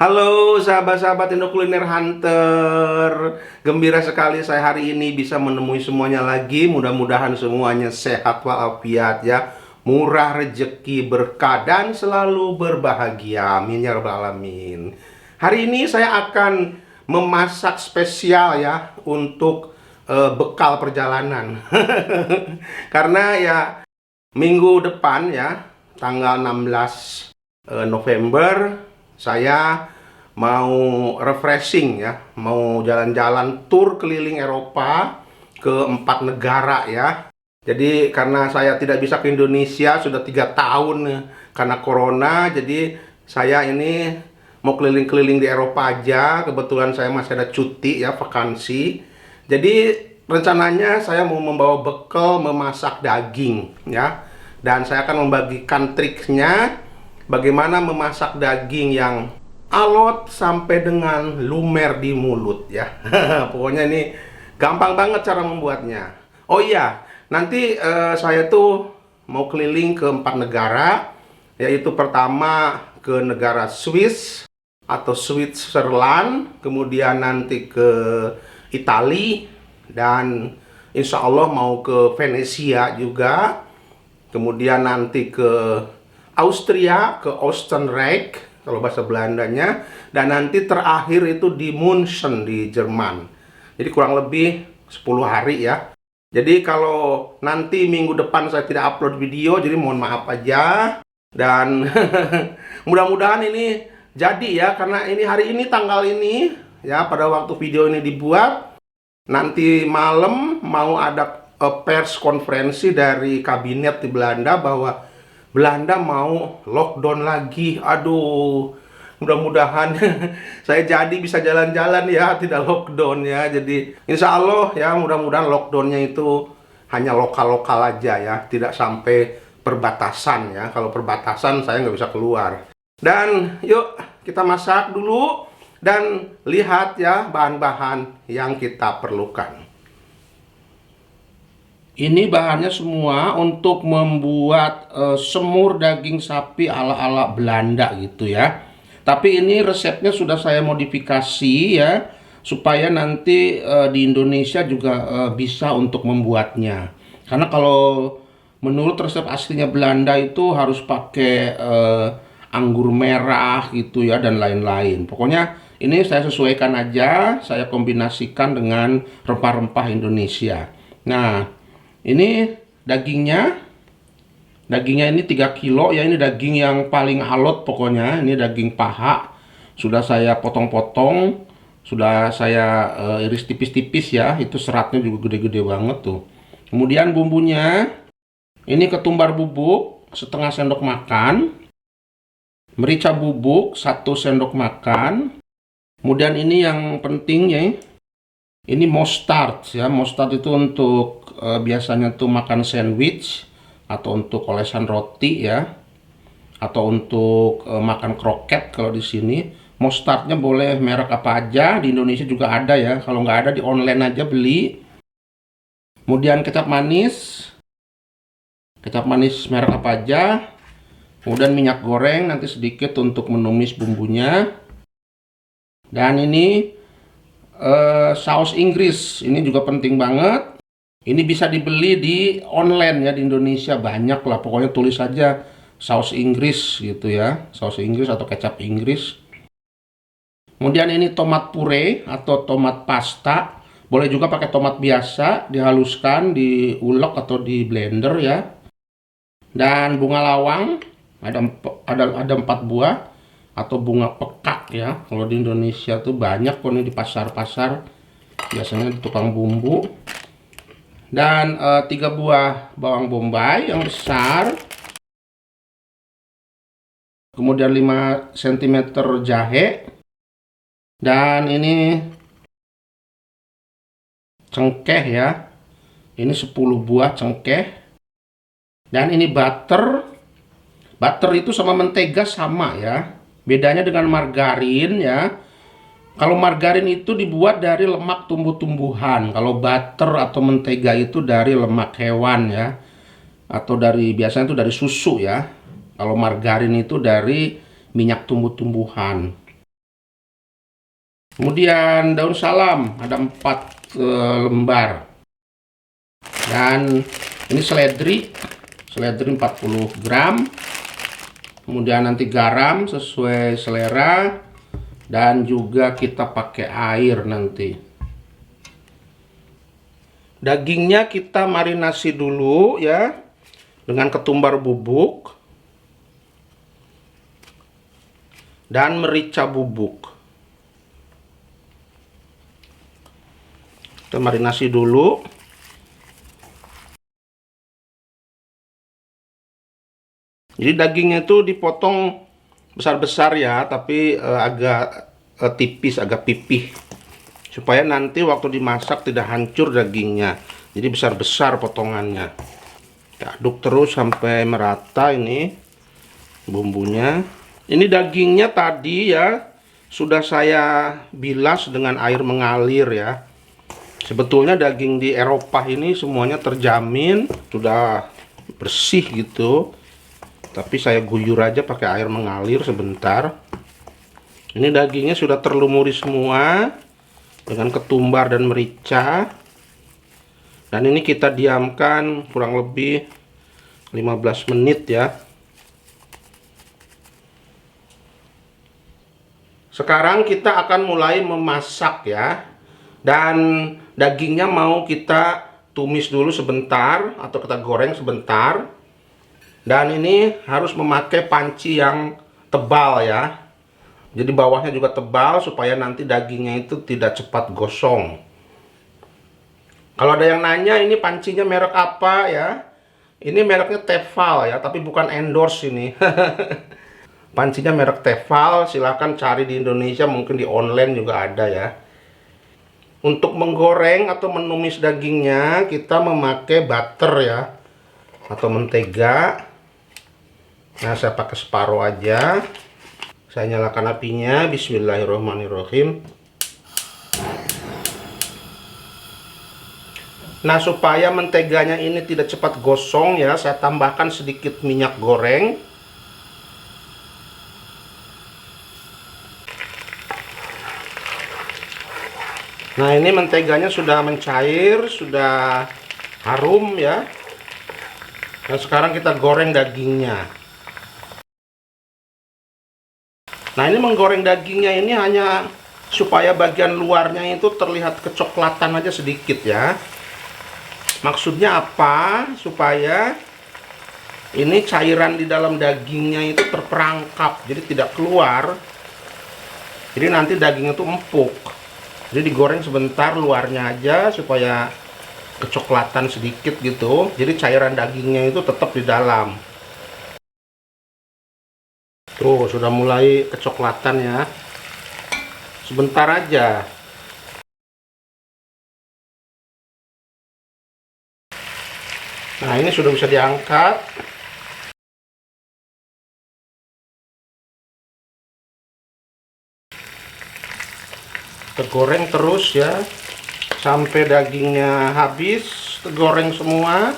Halo sahabat-sahabat Indo Kuliner Hunter. Gembira sekali saya hari ini bisa menemui semuanya lagi. Mudah-mudahan semuanya sehat walafiat ya. Murah rezeki, berkah dan selalu berbahagia. Amin ya rabbal alamin. Hari ini saya akan memasak spesial ya untuk bekal perjalanan. Karena ya minggu depan ya tanggal 16 November saya mau refreshing ya, mau jalan-jalan tur keliling Eropa ke 4 negara ya. Jadi karena saya tidak bisa ke Indonesia sudah 3 tahun karena corona, jadi saya ini mau keliling-keliling di Eropa aja. Kebetulan saya masih ada cuti ya, vakansi. Jadi rencananya saya mau membawa bekal memasak daging ya. Dan saya akan membagikan triknya bagaimana memasak daging yang alot sampai dengan lumer di mulut ya. Pokoknya ini gampang banget cara membuatnya. Oh iya, nanti saya tuh mau keliling ke 4 negara, yaitu pertama ke negara Swiss atau Switzerland, kemudian nanti ke Italia, dan insya Allah mau ke Venesia juga, kemudian nanti ke Austria, ke Oostenrijk kalau bahasa Belandanya, dan nanti terakhir itu di München di Jerman. Jadi kurang lebih 10 hari ya. Jadi kalau nanti minggu depan saya tidak upload video, jadi mohon maaf aja. Dan mudah-mudahan ini jadi ya, karena ini hari ini tanggal ini ya, pada waktu video ini dibuat, nanti malam mau ada pers konferensi dari kabinet di Belanda bahwa Belanda mau lockdown lagi. Aduh, mudah-mudahan saya jadi bisa jalan-jalan ya, tidak lockdown ya. Jadi insya Allah ya, mudah-mudahan lockdownnya itu hanya lokal-lokal aja ya, tidak sampai perbatasan ya. Kalau perbatasan saya nggak bisa keluar. Dan yuk kita masak dulu dan lihat ya bahan-bahan yang kita perlukan. Ini bahannya semua untuk membuat semur daging sapi ala-ala Belanda gitu ya. Tapi ini resepnya sudah saya modifikasi ya, supaya nanti di Indonesia juga bisa untuk membuatnya. Karena kalau menurut resep aslinya Belanda itu harus pakai anggur merah gitu ya, dan lain-lain. Pokoknya ini saya sesuaikan aja, saya kombinasikan dengan rempah-rempah Indonesia. Nah, ini dagingnya ini 3 kilo ya. Ini daging yang paling alot pokoknya. Ini daging paha. Sudah saya potong-potong, sudah saya iris tipis-tipis ya. Itu seratnya juga gede-gede banget tuh. Kemudian bumbunya, ini ketumbar bubuk setengah sendok makan, merica bubuk 1 sendok makan. Kemudian ini yang penting ya, ini mustard ya. Mustard itu untuk biasanya tuh makan sandwich, atau untuk olesan roti ya, atau untuk makan kroket. Kalau di sini mustardnya boleh merek apa aja, di Indonesia juga ada ya. Kalau nggak ada di online aja beli. Kemudian kecap manis merek apa aja. Kemudian minyak goreng nanti sedikit untuk menumis bumbunya. Dan ini saus Inggris, ini juga penting banget. Ini bisa dibeli di online ya, di Indonesia banyak lah. Pokoknya tulis saja saus Inggris gitu ya, saus Inggris atau kecap Inggris. Kemudian ini tomat puree atau tomat pasta. Boleh juga pakai tomat biasa, dihaluskan, diulek atau di blender ya. Dan bunga lawang, ada 4 buah, atau bunga pekak ya. Kalau di Indonesia tuh banyak kok nih di pasar-pasar, biasanya di tukang bumbu. Dan 3 buah bawang bombay yang besar. Kemudian 5 cm jahe. Dan ini cengkeh ya. Ini 10 buah cengkeh. Dan ini butter. Butter itu sama mentega sama ya. Bedanya dengan margarin ya. Kalau margarin itu dibuat dari lemak tumbuh-tumbuhan. Kalau butter atau mentega itu dari lemak hewan ya. Atau biasanya itu dari susu ya. Kalau margarin itu dari minyak tumbuh-tumbuhan. Kemudian daun salam ada 4 lembar. Dan ini seledri 40 gram. Kemudian nanti garam sesuai selera, dan juga kita pakai air nanti. Dagingnya kita marinasi dulu ya dengan ketumbar bubuk dan merica bubuk. Kita marinasi dulu. Jadi dagingnya itu dipotong besar-besar ya, tapi agak tipis, agak pipih, supaya nanti waktu dimasak tidak hancur dagingnya. Jadi besar-besar potongannya. Kita aduk terus sampai merata ini bumbunya. Ini dagingnya tadi ya sudah saya bilas dengan air mengalir ya. Sebetulnya daging di Eropa ini semuanya terjamin sudah bersih gitu. Tapi saya guyur aja pakai air mengalir sebentar. Ini dagingnya sudah terlumuri semua dengan ketumbar dan merica. Dan ini kita diamkan kurang lebih 15 menit ya. Sekarang kita akan mulai memasak ya. Dan dagingnya mau kita tumis dulu sebentar atau kita goreng sebentar. Dan ini harus memakai panci yang tebal ya. Jadi bawahnya juga tebal supaya nanti dagingnya itu tidak cepat gosong. Kalau ada yang nanya ini pancinya merek apa ya? Ini mereknya Tefal ya, tapi bukan endorse ini. Pancinya merek Tefal, silahkan cari di Indonesia, mungkin di online juga ada ya. Untuk menggoreng atau menumis dagingnya kita memakai butter ya, atau mentega. Nah, saya pakai separuh aja. Saya nyalakan apinya. Bismillahirrahmanirrahim. Nah, supaya menteganya ini tidak cepat gosong ya, saya tambahkan sedikit minyak goreng. Nah, ini menteganya sudah mencair, sudah harum ya. Dan sekarang kita goreng dagingnya. Nah, ini menggoreng dagingnya ini hanya supaya bagian luarnya itu terlihat kecoklatan aja sedikit ya. Maksudnya apa? Supaya ini cairan di dalam dagingnya itu terperangkap, jadi tidak keluar. Jadi nanti dagingnya itu empuk. Jadi digoreng sebentar luarnya aja supaya kecoklatan sedikit gitu. Jadi cairan dagingnya itu tetap di dalam. Tuh, sudah mulai kecoklatan ya. Sebentar aja. Nah, ini sudah bisa diangkat. Kita goreng terus ya. Sampai dagingnya habis, tergoreng semua.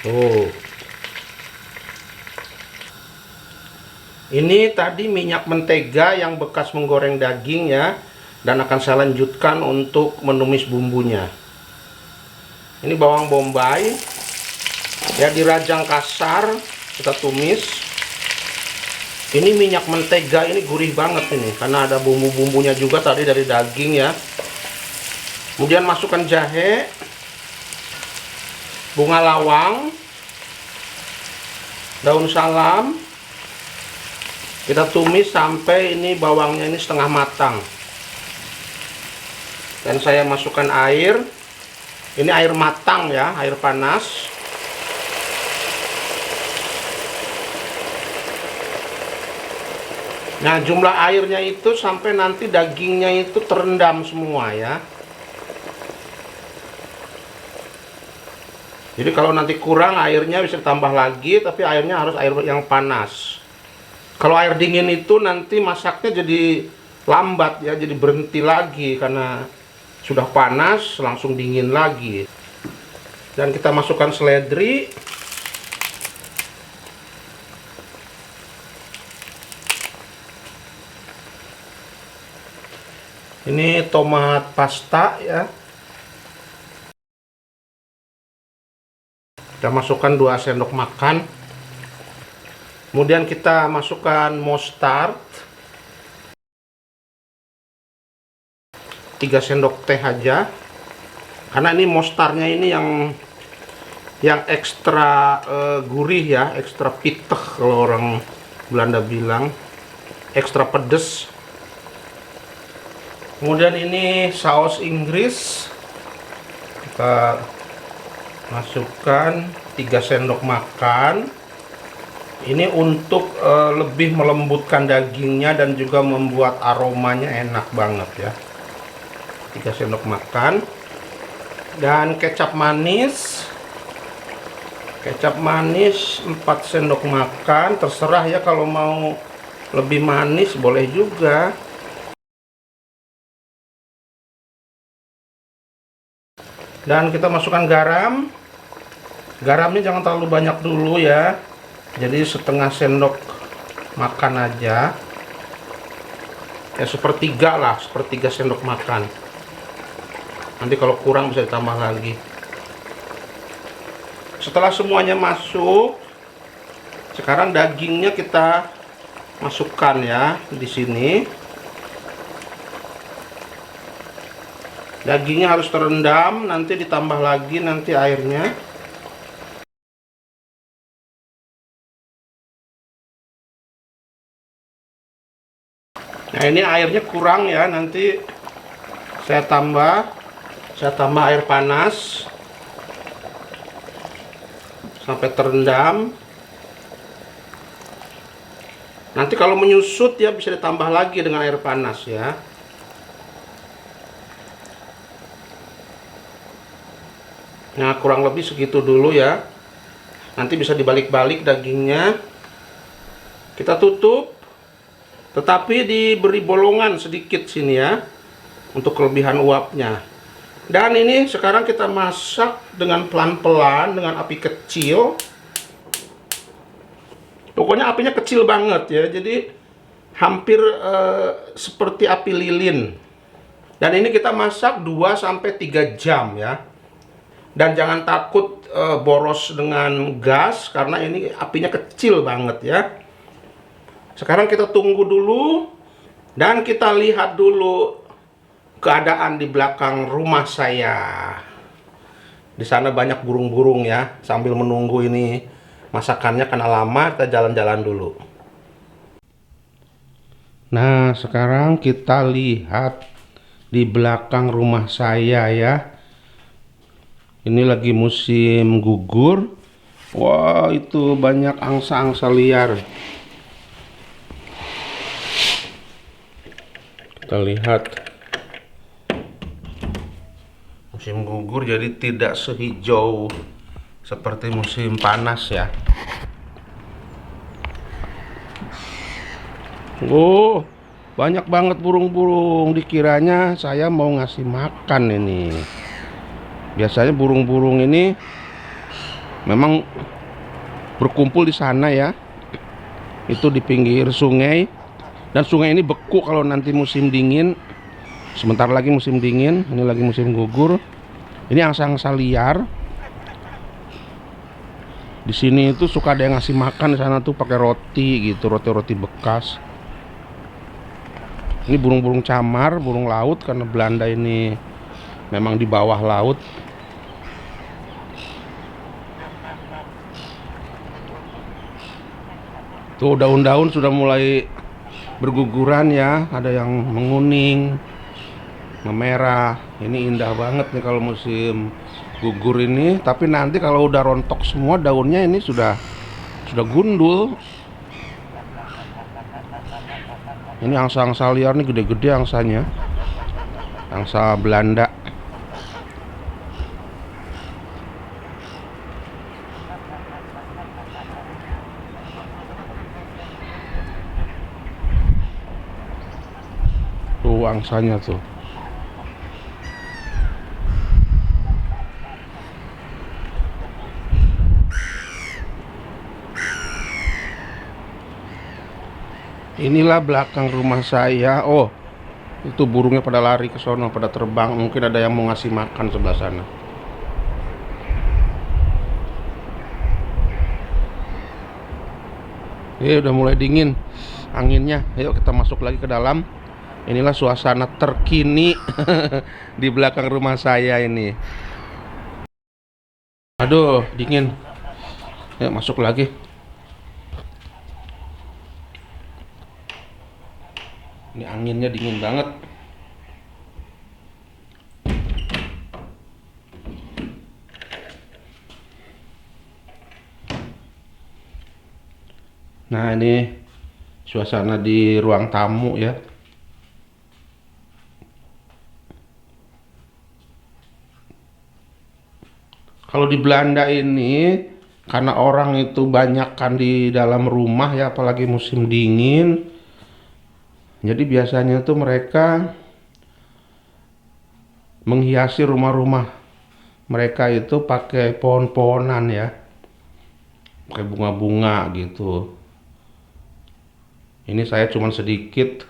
Oh, ini tadi minyak mentega yang bekas menggoreng daging ya, dan akan saya lanjutkan untuk menumis bumbunya. Ini bawang bombay ya, dirajang kasar, kita tumis. Ini minyak mentega ini gurih banget ini karena ada bumbu-bumbunya juga tadi dari daging ya. Kemudian masukkan jahe, bunga lawang, daun salam. Kita tumis sampai ini bawangnya ini setengah matang. Dan saya masukkan air. Ini air matang ya, air panas. Nah, jumlah airnya itu sampai nanti dagingnya itu terendam semua ya. Jadi kalau nanti kurang airnya bisa tambah lagi, tapi airnya harus air yang panas. Kalau air dingin itu nanti masaknya jadi lambat ya, jadi berhenti lagi karena sudah panas langsung dingin lagi. Dan kita masukkan seledri. Ini tomat pasta ya. Kita masukkan 2 sendok makan. Kemudian kita masukkan mustard 3 sendok teh aja. Karena ini mustardnya ini yang ekstra gurih ya, ekstra piteh kalau orang Belanda bilang, ekstra pedes. Kemudian ini saus Inggris, kita masukkan 3 sendok makan. Ini untuk lebih melembutkan dagingnya dan juga membuat aromanya enak banget ya. 3 sendok makan. Dan kecap manis 4 sendok makan, terserah ya, kalau mau lebih manis boleh juga. Dan kita masukkan garam. Garamnya jangan terlalu banyak dulu ya, jadi setengah sendok makan aja ya, sepertiga lah, sepertiga sendok makan. Nanti kalau kurang bisa ditambah lagi. Setelah semuanya masuk, sekarang dagingnya kita masukkan ya di sini. Dagingnya harus terendam, nanti ditambah lagi nanti airnya. Nah, ini airnya kurang ya, nanti saya tambah air panas sampai terendam. Nanti kalau menyusut ya bisa ditambah lagi dengan air panas ya. Nah, kurang lebih segitu dulu ya. Nanti bisa dibalik-balik dagingnya. Kita tutup, tetapi diberi bolongan sedikit sini ya, untuk kelebihan uapnya. Dan ini sekarang kita masak dengan pelan-pelan, dengan api kecil. Pokoknya apinya kecil banget ya, jadi hampir seperti api lilin. Dan ini kita masak 2-3 jam ya. Dan jangan takut boros dengan gas, karena ini apinya kecil banget ya. Sekarang kita tunggu dulu, dan kita lihat dulu keadaan di belakang rumah saya. Di sana banyak burung-burung ya. Sambil menunggu ini masakannya karena lama, kita jalan-jalan dulu. Nah, sekarang kita lihat di belakang rumah saya ya. Ini lagi musim gugur. Wah, itu banyak angsa-angsa liar. Kita lihat. Musim gugur jadi tidak sehijau seperti musim panas ya. Oh, banyak banget burung-burung. Dikiranya saya mau ngasih makan ini. Biasanya burung-burung ini memang berkumpul di sana ya. Itu di pinggir sungai. Dan sungai ini beku kalau nanti musim dingin. Sebentar lagi musim dingin, ini lagi musim gugur. Ini angsa-angsa liar. Di sini itu suka ada yang ngasih makan di sana tuh pakai roti gitu, roti-roti bekas. Ini burung-burung camar, burung laut, karena Belanda ini memang di bawah laut. Tuh daun-daun sudah mulai berguguran ya, ada yang menguning, memerah. Ini indah banget nih kalau musim gugur ini. Tapi nanti kalau udah rontok semua daunnya, ini sudah gundul. Ini angsa-angsa liar nih, gede-gede angsanya, angsa Belanda. Tuh angsanya tuh. Inilah belakang rumah saya. Oh, itu burungnya pada lari ke sono, pada terbang. Mungkin ada yang mau ngasih makan sebelah sana. Udah mulai dingin anginnya. Ayo kita masuk lagi ke dalam. Inilah suasana terkini di belakang rumah saya ini. Aduh, dingin. Ayo masuk lagi. Ini anginnya dingin banget. Nah, ini suasana di ruang tamu ya. Kalau di Belanda ini, karena orang itu banyak kan di dalam rumah ya, apalagi musim dingin. Jadi biasanya tuh mereka menghiasi rumah-rumah mereka itu pakai pohon-pohonan ya, pakai bunga-bunga gitu. Ini saya cuma sedikit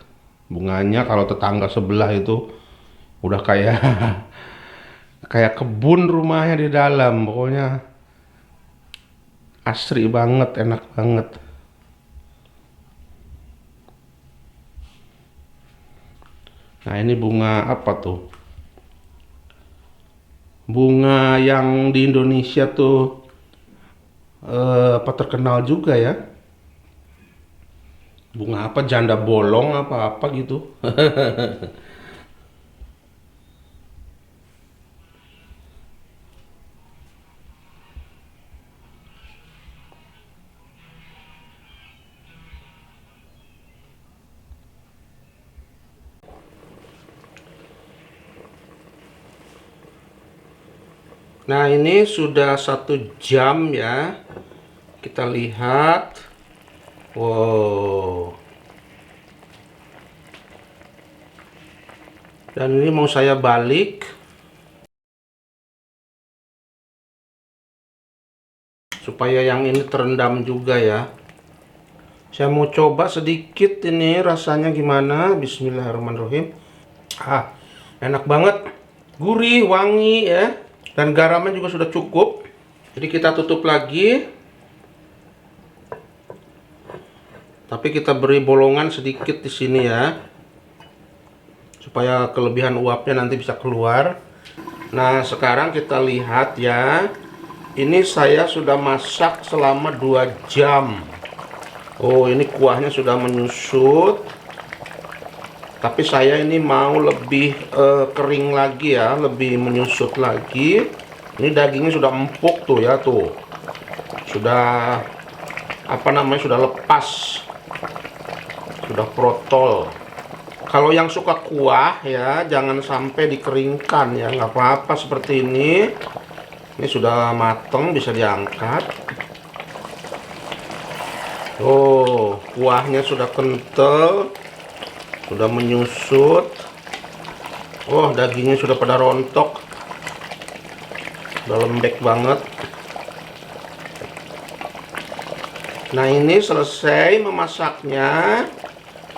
bunganya, kalau tetangga sebelah itu udah kayak kayak kebun rumahnya di dalam, pokoknya asri banget, enak banget. Nah, ini bunga apa tuh? Bunga yang di Indonesia tuh apa terkenal juga ya? Bunga apa, janda bolong apa gitu. Nah, ini sudah 1 jam ya. Kita lihat. Wow. Dan ini mau saya balik supaya yang ini terendam juga ya. Saya mau coba sedikit ini rasanya gimana. Bismillahirrahmanirrahim. Enak banget. Gurih, wangi ya. Dan garamnya juga sudah cukup. Jadi kita tutup lagi. Tapi kita beri bolongan sedikit di sini ya. Supaya kelebihan uapnya nanti bisa keluar. Nah, sekarang kita lihat ya. Ini saya sudah masak selama 2 jam. Oh, ini kuahnya sudah menyusut. Tapi saya ini mau lebih kering lagi ya, lebih menyusut lagi. Ini dagingnya sudah empuk tuh ya, tuh. Sudah apa namanya, sudah lepas. Sudah protol. Kalau yang suka kuah ya, jangan sampai dikeringkan ya, nggak apa-apa seperti ini. Ini sudah mateng, bisa diangkat. Oh, kuahnya sudah kental. Sudah menyusut. Oh, dagingnya sudah pada rontok. Udah lembek banget. Nah, ini selesai memasaknya.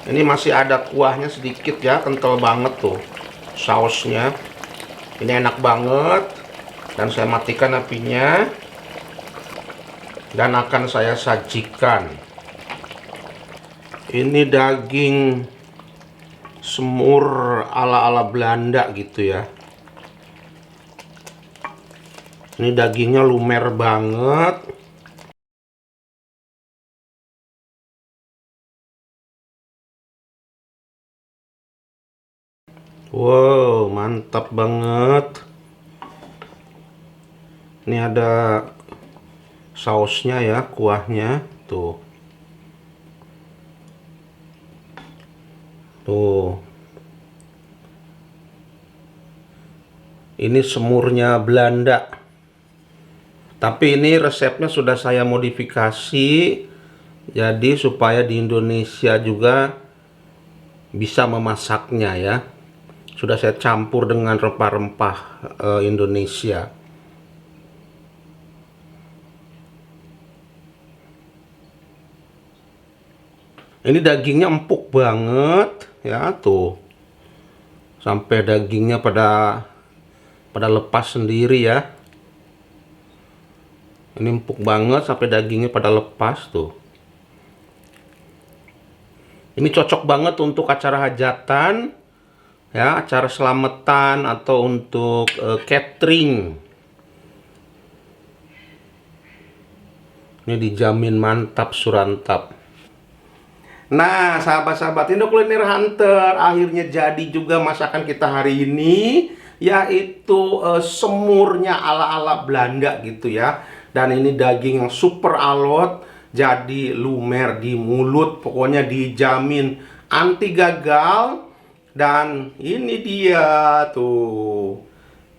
Ini masih ada kuahnya sedikit ya, kental banget tuh sausnya. Ini enak banget. Dan saya matikan apinya. Dan akan saya sajikan. Ini daging semur ala-ala Belanda gitu ya. Ini dagingnya lumer banget. Wow, mantap banget. Ini ada sausnya ya, kuahnya tuh. Tuh. Ini semurnya Belanda. Tapi ini resepnya sudah saya modifikasi. Jadi supaya di Indonesia juga bisa memasaknya ya. Sudah saya campur dengan rempah-rempah Indonesia. Ini dagingnya empuk banget ya, tuh. Sampai dagingnya pada lepas sendiri ya. Ini empuk banget sampai dagingnya pada lepas tuh. Ini cocok banget untuk acara hajatan ya, acara selamatan atau untuk catering. Ini dijamin mantap surantap. Nah, sahabat-sahabat Indo Kuliner Hunter, akhirnya jadi juga masakan kita hari ini, yaitu semurnya ala-ala Belanda gitu ya. Dan ini daging yang super alot, jadi lumer di mulut, pokoknya dijamin anti gagal. Dan ini dia tuh,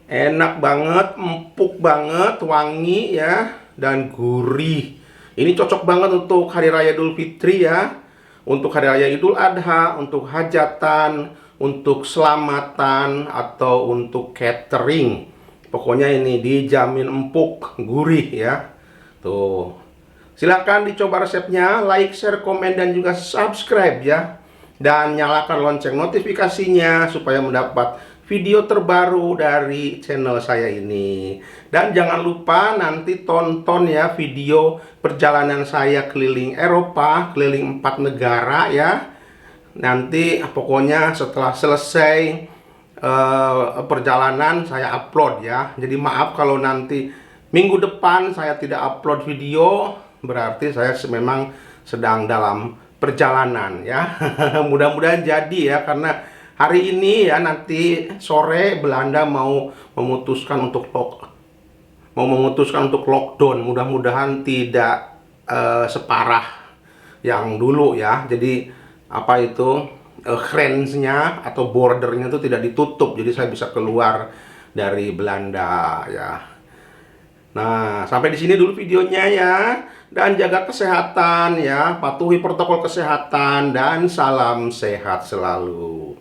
enak banget, empuk banget, wangi ya, dan gurih. Ini cocok banget untuk hari raya Idul Fitri ya, untuk hari raya Idul Adha, untuk hajatan, untuk selamatan, atau untuk catering. Pokoknya ini dijamin empuk, gurih ya. Tuh. Silahkan dicoba resepnya, like, share, komen, dan juga subscribe ya. Dan nyalakan lonceng notifikasinya supaya mendapat video terbaru dari channel saya ini. Dan jangan lupa nanti tonton ya video perjalanan saya keliling Eropa, keliling 4 negara ya. Nanti pokoknya setelah selesai perjalanan saya upload ya. Jadi maaf kalau nanti minggu depan saya tidak upload video, berarti saya memang sedang dalam perjalanan ya. Mudah-mudahan jadi ya, karena hari ini ya, nanti sore Belanda mau memutuskan untuk lockdown. Mudah-mudahan tidak separah yang dulu ya. Jadi apa itu, grensnya atau bordernya itu tidak ditutup, jadi saya bisa keluar dari Belanda ya. Nah, sampai di sini dulu videonya ya. Dan jaga kesehatan ya, patuhi protokol kesehatan, dan salam sehat selalu.